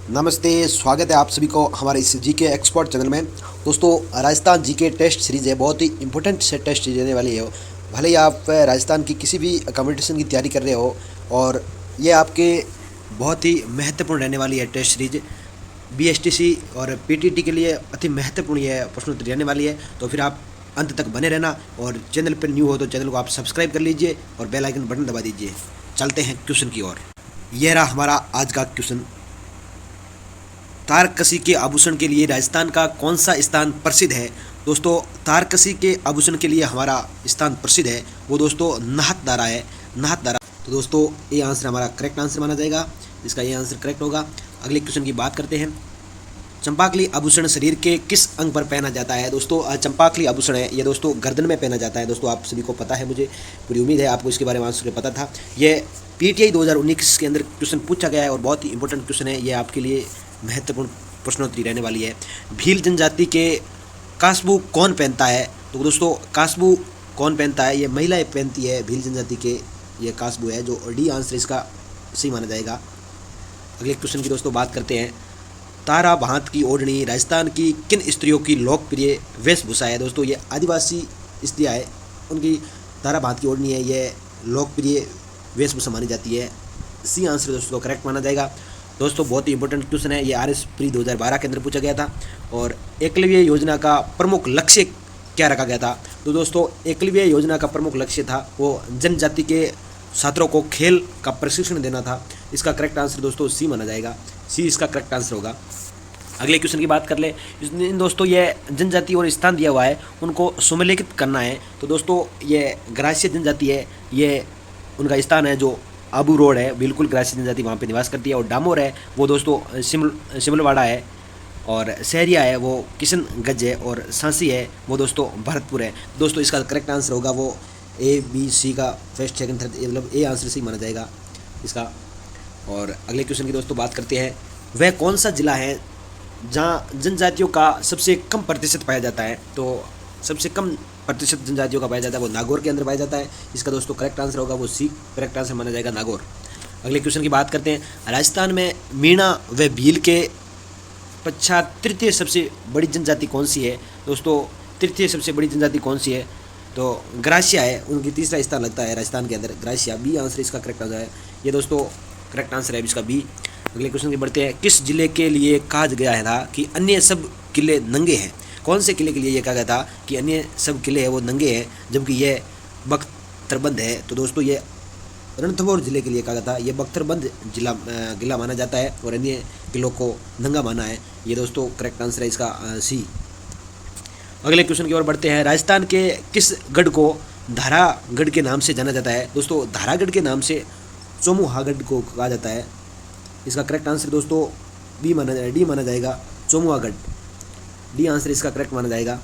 नमस्ते, स्वागत है आप सभी को हमारे इस जीके एक्सपर्ट चैनल में। दोस्तों, राजस्थान जीके टेस्ट सीरीज़ है, बहुत ही इंपॉर्टेंट से टेस्ट सीरीज रहने वाली है। भले ही आप राजस्थान की किसी भी कंपटीशन की तैयारी कर रहे हो, और ये आपके बहुत ही महत्वपूर्ण रहने वाली है टेस्ट सीरीज। बीएसटीसी और पीटीटी के लिए अति महत्वपूर्ण यह प्रश्नोत्तरी रहने वाली है। तो फिर आप अंत तक बने रहना, और चैनल पर न्यू हो तो चैनल को आप सब्सक्राइब कर लीजिए और बेल आइकन बटन दबा दीजिए। चलते हैं क्वेश्चन की ओर। यह रहा हमारा आज का क्वेश्चन। तारकसी के आभूषण के लिए राजस्थान का कौन सा स्थान प्रसिद्ध है? दोस्तों, तारकसी के आभूषण के लिए हमारा स्थान प्रसिद्ध है वो दोस्तों नाहतदारा है। नाहतदारा। तो दोस्तों, ये आंसर हमारा करेक्ट आंसर माना जाएगा, इसका ये आंसर करेक्ट होगा। अगले क्वेश्चन की बात करते हैं। चंपाकली आभूषण शरीर के किस अंग पर पहना जाता है? दोस्तों, चंपाकली आभूषण है ये दोस्तों गर्दन में पहना जाता है। दोस्तों, आप सभी को पता है, मुझे पूरी उम्मीद है आपको इसके बारे में आंसर पता था। ये पीटीआई 2019 के अंदर क्वेश्चन पूछा गया है और बहुत ही इंपॉर्टेंट क्वेश्चन है। ये आपके लिए महत्वपूर्ण प्रश्नोत्तरी रहने वाली है। भील जनजाति के कास्बू कौन पहनता है? तो दोस्तों, कास्बू कौन पहनता है? ये महिलाएं पहनती है। भील जनजाति के ये कास्बू है, जो डी आंसर इसका सही माना जाएगा। अगले क्वेश्चन की दोस्तों बात करते हैं। तारा भांत की ओढ़नी राजस्थान की किन स्त्रियों की लोकप्रिय वेशभूषा है? दोस्तों, ये आदिवासी स्त्रियाँ है, उनकी तारा भांत की ओढ़नी है, ये लोकप्रिय वेशभूषा मानी जाती है। सी आंसर दोस्तों करेक्ट माना जाएगा। दोस्तों, बहुत ही इंपॉर्टेंट क्वेश्चन है, ये आरएस प्री 2012 के अंदर पूछा गया था। और एकलव्य योजना का प्रमुख लक्ष्य क्या रखा गया था? तो दोस्तों, एकलव्य योजना का प्रमुख लक्ष्य था वो जनजाति के छात्रों को खेल का प्रशिक्षण देना था। इसका करेक्ट आंसर दोस्तों सी माना जाएगा। सी इसका करेक्ट आंसर होगा। अगले क्वेश्चन की बात कर ले। दोस्तों, ये जनजाति और स्थान दिया हुआ है, उनको सुमेलित करना है। तो दोस्तों, ये ग्रास्य जनजाति है, ये उनका स्थान है जो आबू रोड है, बिल्कुल ग्रासी जनजाति वहाँ पे निवास करती है। और डामोर है वो दोस्तों सिमलवाड़ा है। और सहरिया है वो किशनगंज है। और सांसी है वो दोस्तों भरतपुर है। दोस्तों, इसका करेक्ट आंसर होगा वो ए बी सी का फर्स्ट सेकंड थर्ड, मतलब ए आंसर सही माना जाएगा इसका। और अगले क्वेश्चन की दोस्तों बात करते हैं। वह कौन सा जिला है जहाँ जनजातियों का सबसे कम प्रतिशत पाया जाता है? तो सबसे कम प्रतिशत जनजातियों का पाया जाता है वो नागौर के अंदर पाया जाता है। इसका दोस्तों करेक्ट आंसर होगा वो सी करेक्ट आंसर माना जाएगा, नागौर। अगले क्वेश्चन की बात करते हैं। राजस्थान में मीणा व भील के पश्चात तृतीय सबसे बड़ी जनजाति कौन सी है? दोस्तों, तृतीय सबसे बड़ी जनजाति कौन सी है? तो ग्रासिया है, उनकी तीसरा स्थान लगता है राजस्थान के अंदर, ग्रासिया। बी आंसर इसका करेक्ट आंसर है, ये दोस्तों करेक्ट आंसर है इसका बी। अगले क्वेश्चन की बढ़ते हैं। किस जिले के लिए कहा गया है था कि अन्य सब किले नंगे हैं? कौन से किले के लिए ये कहा गया था कि अन्य सब किले हैं वो नंगे हैं, जबकि ये बख्तरबंद है? तो दोस्तों, ये रणथंभौर जिले के लिए कहा गया था। ये बख्तरबंद जिला माना जाता है और अन्य किलों को नंगा माना है। ये दोस्तों करेक्ट आंसर है इसका सी। अगले क्वेश्चन की ओर बढ़ते हैं। राजस्थान के किस गढ़ को धारागढ़ के नाम से जाना जाता है? दोस्तों, धारागढ़ के नाम से चोमुहागढ़ को कहा जाता है। इसका करेक्ट आंसर दोस्तों डी माना जाएगा, चोमुहागढ़। डी आंसर इसका करेक्ट माना जाएगा।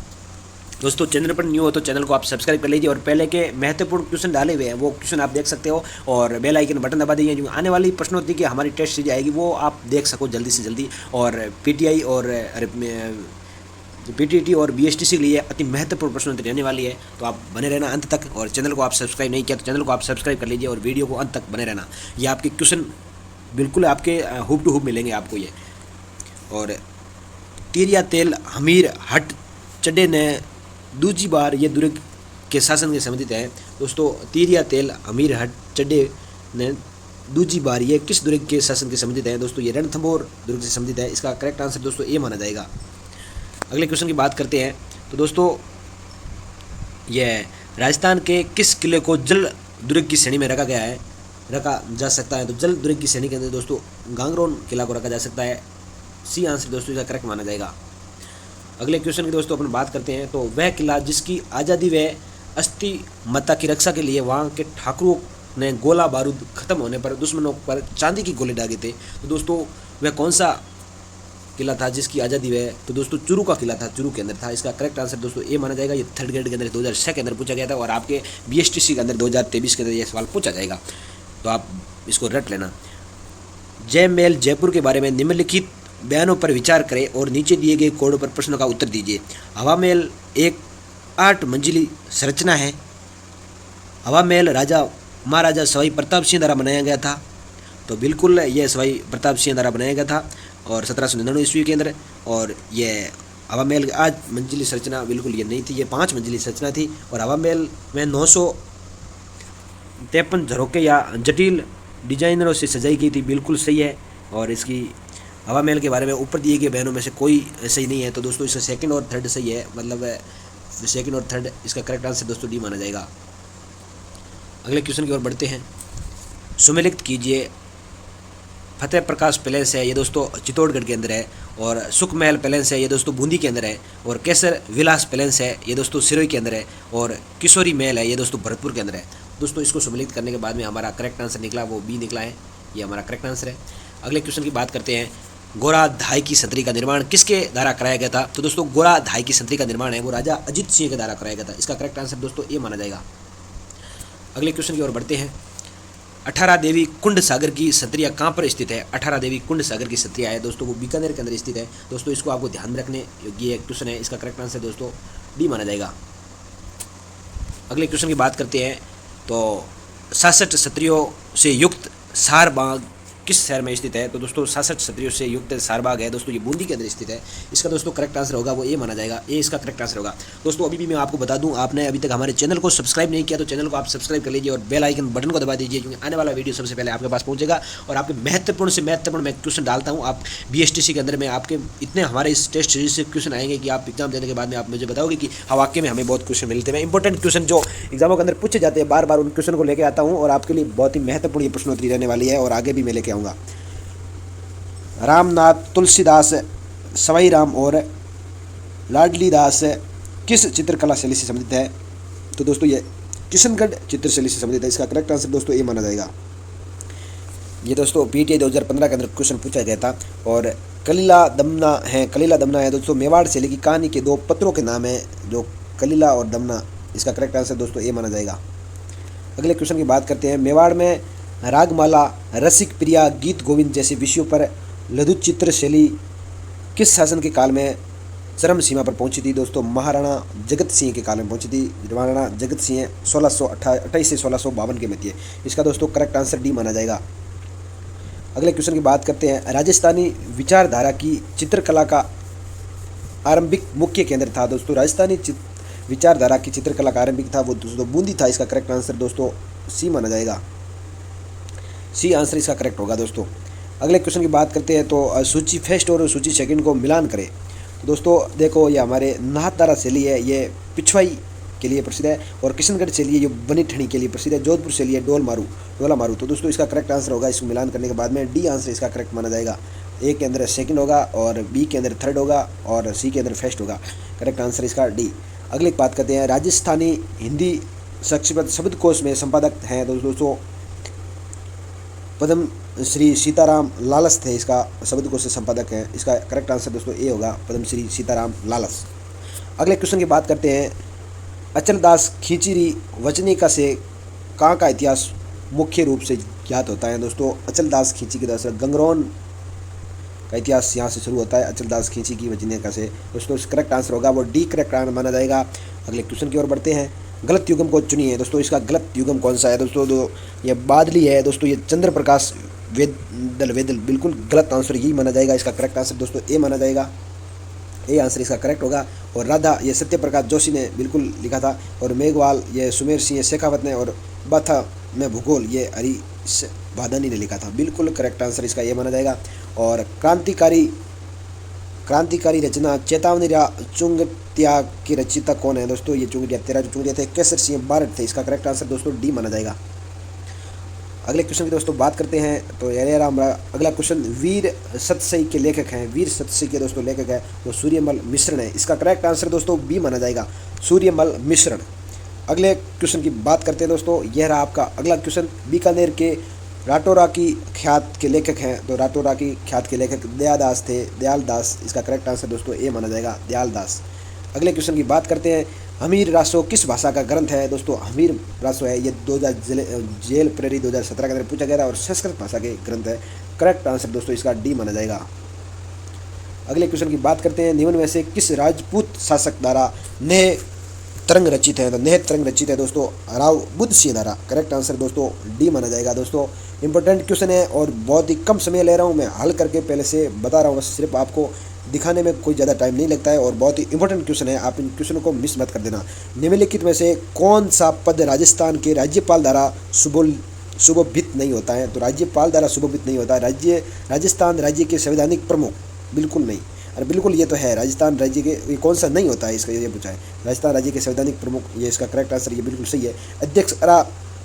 दोस्तों, चैनल पर न्यू हो तो चैनल को आप सब्सक्राइब कर लीजिए और पहले के महत्वपूर्ण क्वेश्चन डाले हुए हैं वो क्वेश्चन आप देख सकते हो, और बेल आइकन बटन दबा दीजिए। जो आने वाली प्रश्नोत्तरी की हमारी टेस्ट सीरीज आएगी वो आप देख सको जल्दी से जल्दी। और पीटीआई और पीटीटी और बीएसटीसी के लिए अति महत्वपूर्ण प्रश्नोत्तरी रहने वाली है। तो आप बने रहना अंत तक, और चैनल को आप सब्सक्राइब नहीं किया तो चैनल को आप सब्सक्राइब कर लीजिए और वीडियो को अंत तक बने रहना। ये आपके क्वेश्चन बिल्कुल आपके हुब टू हुब मिलेंगे आपको ये। और तीरिया तेल हमीर हट चड्डे ने दूजी बार ये दुर्ग के शासन के संबंधित है। दोस्तों, तीरिया तेल हमीर हट चड्डे ने दूजी बार ये किस दुर्ग के शासन के संबंधित है? दोस्तों, ये रणथंभौर दुर्ग से संबंधित है। इसका करेक्ट आंसर दोस्तों ए माना जाएगा। अगले क्वेश्चन की बात करते हैं। तो दोस्तों, यह राजस्थान के किस किले को जल दुर्ग की श्रेणी में रखा जा सकता है? तो जल दुर्ग की श्रेणी के अंदर दोस्तों गांगरोन किला को रखा जा सकता है। सी आंसर दोस्तों इसका करेक्ट माना जाएगा। अगले क्वेश्चन की दोस्तों अपन बात करते हैं। तो वह किला जिसकी आज़ादी व अस्थिमत्ता की रक्षा के लिए वहाँ के ठाकुरों ने गोला बारूद खत्म होने पर दुश्मनों पर चांदी की गोले दागे थे। तो दोस्तों, वह कौन सा किला था जिसकी आज़ादी वह? तो दोस्तों, चूरू का किला था, चूरू के अंदर था। इसका करेक्ट आंसर दोस्तों ए माना जाएगा। ये थर्ड ग्रेड के अंदर 2006 के अंदर पूछा गया था और आपके बीएसटीसी के अंदर 2023 के अंदर यह सवाल पूछा जाएगा, तो आप इसको रट लेना। जय महल जयपुर के बारे में निम्नलिखित बयानों पर विचार करें और नीचे दिए गए कोड पर प्रश्नों का उत्तर दीजिए। हवा महल एक 8 मंजिली संरचना है। हवा महल महाराजा सवाई प्रताप सिंह द्वारा बनाया गया था। तो बिल्कुल यह सवाई प्रताप सिंह द्वारा बनाया गया था। और 1799 ईस्वी के अंदर। और ये हवा महल आज मंजिली संरचना बिल्कुल ये नहीं थी, ये 5 मंजिली संरचना थी। और हवा महल में 953 झरोखे या जटिल डिजाइनरों से सजाई गई थी, बिल्कुल सही है। और इसकी हवा महल के बारे में ऊपर दिए गए बयानों में से कोई सही नहीं है। तो दोस्तों इसका सेकंड और थर्ड सही है, मतलब सेकंड और थर्ड इसका करेक्ट आंसर दोस्तों डी माना जाएगा। अगले क्वेश्चन की ओर बढ़ते हैं। सुमेलित कीजिए। फतेह प्रकाश पैलेस है, ये दोस्तों चित्तौड़गढ़ के अंदर है। और सुख महल पैलेस है, ये दोस्तों बूंदी के अंदर है। और केसर विलास पैलेस है, ये दोस्तों सिरोही के अंदर है। और किशोरी महल है, ये दोस्तों भरतपुर के अंदर है। दोस्तों इसको सम्मिलित करने के बाद में हमारा करेक्ट आंसर निकला वो बी निकला है, ये हमारा करेक्ट आंसर है। अगले क्वेश्चन की बात करते हैं। गोरा धाई की संतरी का निर्माण किसके द्वारा कराया गया था? तो दोस्तों गोरा धाई की संतरी का निर्माण है वो राजा अजित सिंह के द्वारा कराया गया था। इसका करेक्ट आंसर दोस्तों ए माना जाएगा। अगले क्वेश्चन की ओर बढ़ते हैं। 18 देवी कुंड सागर की संतरिया कहाँ पर स्थित है? 18 देवी कुंड सागर की संतरिया है दोस्तों वो बीकानेर के अंदर स्थित है। दोस्तों इसको आपको ध्यान में रखने योग्य एक क्वेश्चन है, इसका करेक्ट आंसर दोस्तों डी माना जाएगा। अगले क्वेश्चन की बात करते हैं। तो 66 क्षत्रियों से युक्त सारबाग किस शहर में स्थित है? तो दोस्तों 66 क्षत्रियों से युक्त सारबाग है दोस्तों ये बूंदी के अंदर स्थित है। इसका दोस्तों करेक्ट आंसर होगा वो ए माना जाएगा, ए इसका करेक्ट आंसर होगा। दोस्तों अभी भी मैं आपको बता दूं, आपने अभी तक हमारे चैनल को सब्सक्राइब नहीं किया तो चैनल को आप सब्सक्राइब कर लीजिए और बेल आइकन बटन को दबा दीजिए, क्योंकि आने वाला वीडियो सबसे पहले आपके पास पहुंचेगा। और आपके महत्वपूर्ण से महत्वपूर्ण मैं क्वेश्चन डालता हूँ, आप BSTC के अंदर में आपके इतने हमारे इस टेस्ट सीरीज से क्वेश्चन आएंगे कि आप एग्जाम देने के बाद में आप मुझे बताओगे कि हाँ वाकई में हमें बहुत क्वेश्चन मिलते हैं। इंपॉर्टेंट क्वेश्चन जो एग्जामों के अंदर पूछे जाते हैं बार बार उन क्वेश्चन को लेकर आता हूँ और आपके लिए बहुत ही महत्वपूर्ण ये प्रश्नोत्तरी रहने वाली है और आगे भी मैं लेके आऊँगा। रामनाथ तुलसीदास सवाई राम और लाडली दास किस चित्रकला शैली से संबंधित है? तो दोस्तों ये किशनगढ़ चित्र शैली से संबंधित है। इसका करेक्ट आंसर दोस्तों ए माना जाएगा। ये दोस्तों PTI 2015 के अंदर क्वेश्चन पूछा गया था। और कलीला दमना है दोस्तों मेवाड़ शैली की कहानी के 2 पत्रों के नाम है जो कलीला और दमना। इसका करेक्ट आंसर दोस्तों ए माना जाएगा। अगले क्वेश्चन की बात करते हैं। मेवाड़ में रागमाला, रसिक प्रिया, गीत गोविंद जैसे विषयों पर लघु चित्र शैली किस शासन के काल में चरम सीमा पर पहुंची थी? दोस्तों महाराणा जगत सिंह के काल में पहुंची थी। महाराणा जगत सिंह 1628 से 1652 के मध्य। इसका दोस्तों करेक्ट आंसर डी माना जाएगा। अगले क्वेश्चन की बात करते हैं। राजस्थानी विचारधारा की चित्रकला का आरंभिक मुख्य केंद्र था? दोस्तों राजस्थानी विचारधारा की चित्रकला का आरंभिक था वो दोस्तों बूंदी था। इसका करेक्ट आंसर दोस्तों सी माना जाएगा, सी आंसर इसका करेक्ट होगा दोस्तों। अगले क्वेश्चन की बात करते हैं। तो सूची फर्स्ट और सूची सेकंड को मिलान करें। तो दोस्तों देखो ये हमारे नाहतदारा शैली है, ये पिछवाई के लिए प्रसिद्ध है। और किशनगढ़ शैली है ये बनी ठणी के लिए प्रसिद्ध है। जोधपुर शैली है डोला मारू। तो दोस्तों इसका करेक्ट आंसर होगा, इसको मिलान करने के बाद में डी आंसर इसका करेक्ट माना जाएगा। ए के अंदर सेकंड होगा और बी के अंदर थर्ड होगा और सी के अंदर फर्स्ट होगा। करेक्ट आंसर इसका डी। अगले बात करते हैं। राजस्थानी हिंदी संक्षिप्त शब्दकोश में संपादक हैं दोस्तों पद्म श्री सीताराम लालस थे, इसका शब्दकोश से संपादक है। इसका करेक्ट आंसर दोस्तों ए होगा, पद्म श्री सीताराम लालस। अगले क्वेश्चन की बात करते हैं। अचलदास खींचीरी वचनिका से कहाँ का इतिहास मुख्य रूप से ज्ञात होता है? दोस्तों अचलदास खींची के दरअसल गंगरौन का इतिहास यहाँ से शुरू होता है, अचलदास खींची की वचनिका से। दोस्तों करेक्ट आंसर होगा वो डी करेक्ट आंसर माना जाएगा। अगले क्वेश्चन की ओर बढ़ते हैं। गलत युगम को चुनिए। दोस्तों इसका गलत युगम कौन सा है? दोस्तों ये बादली है दोस्तों, ये चंद्र प्रकाश वेदल बिल्कुल गलत आंसर यही माना जाएगा। इसका करेक्ट आंसर दोस्तों ए माना जाएगा, ए आंसर इसका करेक्ट होगा। और राधा ये सत्य प्रकाश जोशी ने बिल्कुल लिखा था। और मेघवाल ये सुमेर सिंह शेखावत ने। और बाथा में भूगोल ये हरीश भादानी ने लिखा था। बिल्कुल करेक्ट आंसर इसका ए माना जाएगा। और क्रांतिकारी रचना चेतावनी चुंगटिया की रचयिता कौन है? दोस्तों ये चुंगटिया थे केसर सिंह बारट थे। इसका करेक्ट आंसर दोस्तों डी माना जाएगा। अगले क्वेश्चन की दोस्तों बात करते हैं। तो अगला क्वेश्चन वीर सतसई के लेखक हैं। वीर सतसई के दोस्तों लेखक है वो सूर्यमल मिश्रण है। इसका करेक्ट आंसर दोस्तों बी माना जाएगा, सूर्यमल मिश्रण। अगले क्वेश्चन की बात करते हैं दोस्तों। यह रहा आपका अगला क्वेश्चन। बीकानेर के राठौरा की ख्यात के लेखक हैं। तो राठौरा की ख्यात के लेखक दयादास थे, दयाल दास। इसका करेक्ट आंसर दोस्तों ए माना जाएगा, दयाल दास। अगले क्वेश्चन की बात करते हैं। हमीर रासो किस भाषा का ग्रंथ है? दोस्तों हमीर रासो है ये 2000 जेल प्रेरी 2017 के अंदर पूछा गया था और संस्कृत भाषा के ग्रंथ है। करेक्ट आंसर दोस्तों इसका डी माना जाएगा। अगले क्वेश्चन की बात करते हैं। निम्न में से किस राजपूत शासक द्वारा नेह तरंग रचित है, तो निहित तरंग रचित है दोस्तों राव बुद्ध सिंह द्वारा। करेक्ट आंसर दोस्तों डी माना जाएगा। दोस्तों इंपॉर्टेंट क्वेश्चन है और बहुत ही कम समय ले रहा हूँ मैं हल करके, पहले से बता रहा हूँ, बस सिर्फ आपको दिखाने में कोई ज़्यादा टाइम नहीं लगता है और बहुत ही इंपॉर्टेंट क्वेश्चन है, आप इन क्वेश्चनों को मिस मत कर देना। निम्नलिखित में से कौन सा पद राजस्थान के राज्यपाल द्वारा सुशोभित नहीं होता है? तो राज्यपाल द्वारा सुशोभित नहीं होता। राजस्थान राज्य के संवैधानिक प्रमुख, बिल्कुल नहीं। अरे बिल्कुल ये तो है, राजस्थान राज्य के, ये कौन सा नहीं होता है इसका, ये पूछा है। राजस्थान राज्य के संवैधानिक प्रमुख, ये इसका करेक्ट आंसर, ये बिल्कुल सही है। अध्यक्ष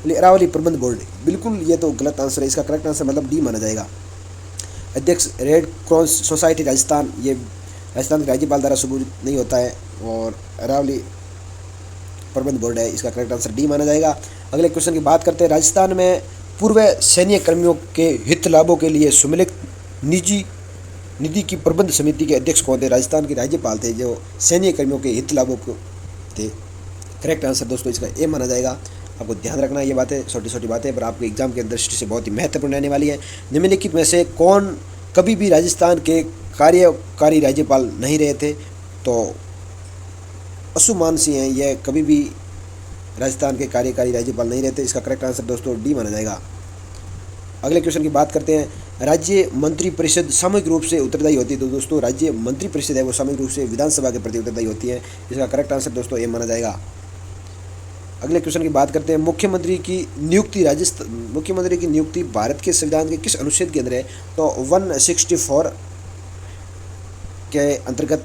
अरावली प्रबंध बोर्ड, बिल्कुल ये तो गलत आंसर है, इसका करेक्ट आंसर मतलब डी माना जाएगा। अध्यक्ष रेड क्रॉस सोसाइटी राजस्थान, ये राजस्थान के राज्यपाल द्वारा सुशोभित नहीं होता है और अरावली प्रबंध बोर्ड है, इसका करेक्ट आंसर डी माना जाएगा। अगले क्वेश्चन की बात करते हैं। राजस्थान में पूर्व सैन्य कर्मियों के हित लाभों के लिए सम्मिलित निधि की प्रबंध समिति के अध्यक्ष कौन थे? राजस्थान के राज्यपाल थे जो सैन्य कर्मियों के हित लाभों को थे। करेक्ट आंसर दोस्तों इसका ए माना जाएगा। आपको ध्यान रखना, ये बातें छोटी छोटी बातें पर आपके एग्जाम के दृष्टि से बहुत ही महत्वपूर्ण रहने वाली है। निम्नलिखित में से कौन कभी भी राजस्थान के कार्यकारी राज्यपाल नहीं रहे थे? तो असुमान सिंह हैं, यह कभी भी राजस्थान के कार्यकारी राज्यपाल नहीं रहते, इसका करेक्ट आंसर दोस्तों डी माना जाएगा। अगले क्वेश्चन की बात करते हैं। राज्य मंत्री परिषद सामूहिक रूप से उत्तरदायी होती है? तो दोस्तों राज्य मंत्री परिषद है वो सामूहिक रूप से विधानसभा के प्रति उत्तरदायी होती है, इसका करेक्ट आंसर दोस्तों ए माना जाएगा। अगले क्वेश्चन की बात करते हैं। मुख्यमंत्री की नियुक्ति भारत के संविधान के किस अनुच्छेद के अंदर है? तो 164 के अंतर्गत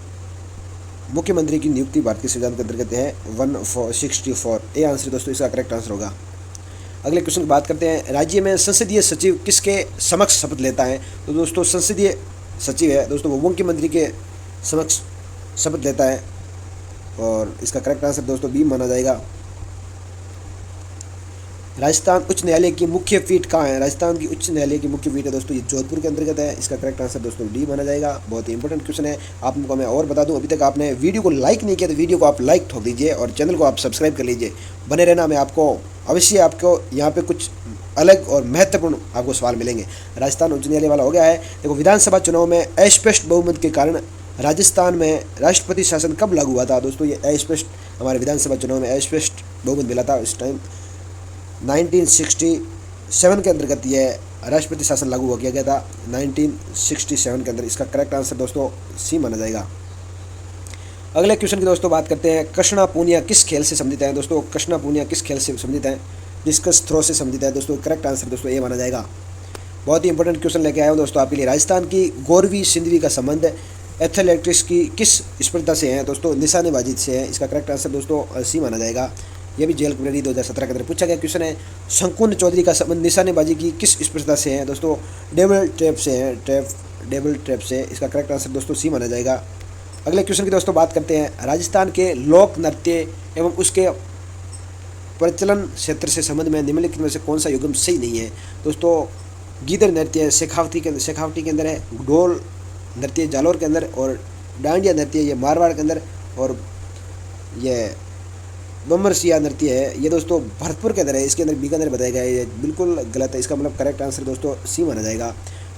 मुख्यमंत्री की नियुक्ति भारत के संविधान के अंतर्गत है 164। ए आंसर दोस्तों इसका करेक्ट आंसर होगा। अगले क्वेश्चन की बात करते हैं। राज्य में संसदीय सचिव किसके समक्ष शपथ लेता है? तो दोस्तों संसदीय सचिव है दोस्तों वो मुख्यमंत्री के समक्ष शपथ लेता है और इसका करेक्ट आंसर दोस्तों बी माना जाएगा। राजस्थान उच्च न्यायालय की मुख्य पीठ कहाँ है? राजस्थान की उच्च न्यायालय की मुख्य पीठ है दोस्तों ये जोधपुर के अंतर्गत है, इसका करेक्ट आंसर दोस्तों डी माना जाएगा। बहुत ही इंपॉर्टेंट क्वेश्चन है। आपको मैं और बता दूं, अभी तक आपने वीडियो को लाइक नहीं किया तो वीडियो को आप लाइक ठोक दीजिए और चैनल को आप सब्सक्राइब कर लीजिए। बने रहना, मैं आपको अवश्य आपको यहाँ पे कुछ अलग और महत्वपूर्ण आपको सवाल मिलेंगे। राजस्थान उच्च न्यायालय वाला हो गया है। देखो विधानसभा चुनाव में अस्पष्ट बहुमत के कारण राजस्थान में राष्ट्रपति शासन कब लागू हुआ था? दोस्तों ये अस्पष्ट, हमारे विधानसभा चुनाव में अस्पष्ट बहुमत मिला था, इस टाइम 1967 के अंतर्गत यह राष्ट्रपति शासन लागू हो गया था 1967 के अंदर, इसका करेक्ट आंसर दोस्तों सी माना जाएगा। अगले क्वेश्चन की दोस्तों बात करते हैं। कृष्णा पूनिया किस खेल से संबंधित है? दोस्तों कृष्णा पूनिया किस खेल से संबंधित है? डिस्कस थ्रो से संबंधित है दोस्तों, करेक्ट आंसर दोस्तों ए माना जाएगा। बहुत ही इंपॉर्टेंट क्वेश्चन लेके आया हूँ दोस्तों आपके लिए। राजस्थान की गौरवी सिंधवी का संबंध एथलेटिक्स की किस स्पर्धा से है? दोस्तों निशानेबाजी से है, इसका करेक्ट आंसर दोस्तों सी माना जाएगा। यह भी जेल क्वेरी 2017 के अंदर पूछा गया क्वेश्चन है। शंकुन चौधरी का संबंध निशानेबाजी की किस स्पर्धा से है? दोस्तों डेबल ट्रैप से है, डेबल ट्रैप से, इसका करेक्ट आंसर दोस्तों सी माना जाएगा। अगले क्वेश्चन की दोस्तों बात करते हैं। राजस्थान के लोक नृत्य एवं उसके प्रचलन क्षेत्र से संबंध में निम्नलिखित में से कौन सा युग्म सही नहीं है? दोस्तों गीदड़ नृत्य शेखावटी के अंदर है, ढोल नृत्य जालौर के अंदर और डांडिया नृत्य ये मारवाड़ के अंदर और ये बमरसिया नृत्य है ये दोस्तों भरतपुर के अंदर है, इसके अंदर बीकानेर बताया गया है, ये बिल्कुल गलत है, इसका मतलब करेक्ट आंसर दोस्तों सी माना जाएगा।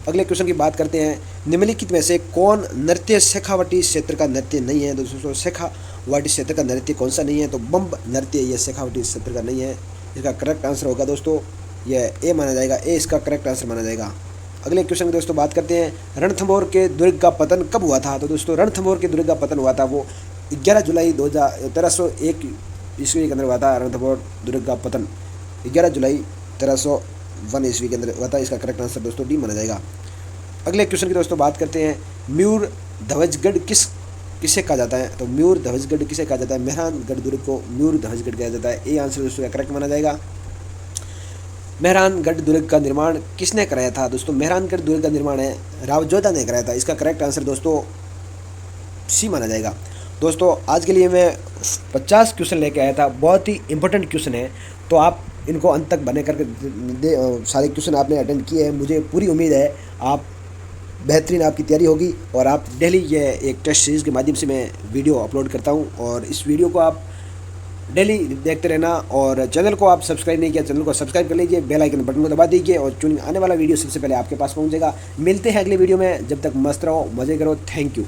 अगले क्वेश्चन की बात करते हैं। निम्नलिखित में से कौन नृत्य शेखावटी क्षेत्र का नृत्य नहीं है? दोस्तों शेखावटी क्षेत्र का नृत्य कौन सा नहीं है? तो बम्ब नृत्य ये शेखावटी क्षेत्र का नहीं है, इसका करेक्ट आंसर होगा दोस्तों यह ए माना जाएगा, ए इसका करेक्ट आंसर माना जाएगा। अगले क्वेश्चन की दोस्तों बात करते हैं। रणथंभौर के दुर्ग का पतन कब हुआ था? तो दोस्तों रणथंभौर के दुर्ग का पतन हुआ था वो 11 जुलाई 1301 ईस्वी के अंदर हुआ था। रणथंभौर दुर्ग का पतन 11 जुलाई 1301 ईस्वी के अंदर हुआ था, इसका करेक्ट आंसर दोस्तों डी माना जाएगा। अगले क्वेश्चन की दोस्तों बात करते हैं। मयूर ध्वजगढ़ किसे कहा जाता है? तो मयूर ध्वजगढ़ किसे कहा जाता है? मेहरानगढ़ दुर्ग को मयूर ध्वजगढ़ कहा जाता है, ए आंसर दोस्तों करेक्ट माना जाएगा। मेहरानगढ़ दुर्ग का निर्माण किसने कराया था? दोस्तों मेहरानगढ़ दुर्ग का निर्माण है रावजोधा ने कराया था, इसका करेक्ट आंसर दोस्तों सी माना जाएगा। दोस्तों आज के लिए मैं 50 क्वेश्चन लेके आया था, बहुत ही इंपॉर्टेंट क्वेश्चन है, तो आप इनको अंत तक बने करके सारे क्वेश्चन आपने अटेंड किए हैं। मुझे पूरी उम्मीद है आप बेहतरीन आपकी तैयारी होगी और आप डेली ये एक टेस्ट सीरीज़ के माध्यम से मैं वीडियो अपलोड करता हूँ और इस वीडियो को आप डेली देखते रहना और चैनल को आप सब्सक्राइब नहीं किया चैनल को सब्सक्राइब कर लीजिए, बेल आइकन बटन को दबा दीजिए और आने वाला वीडियो सबसे पहले आपके पास पहुँचेगा। मिलते हैं अगले वीडियो में, जब तक मस्त रहो, मज़े करो, थैंक यू।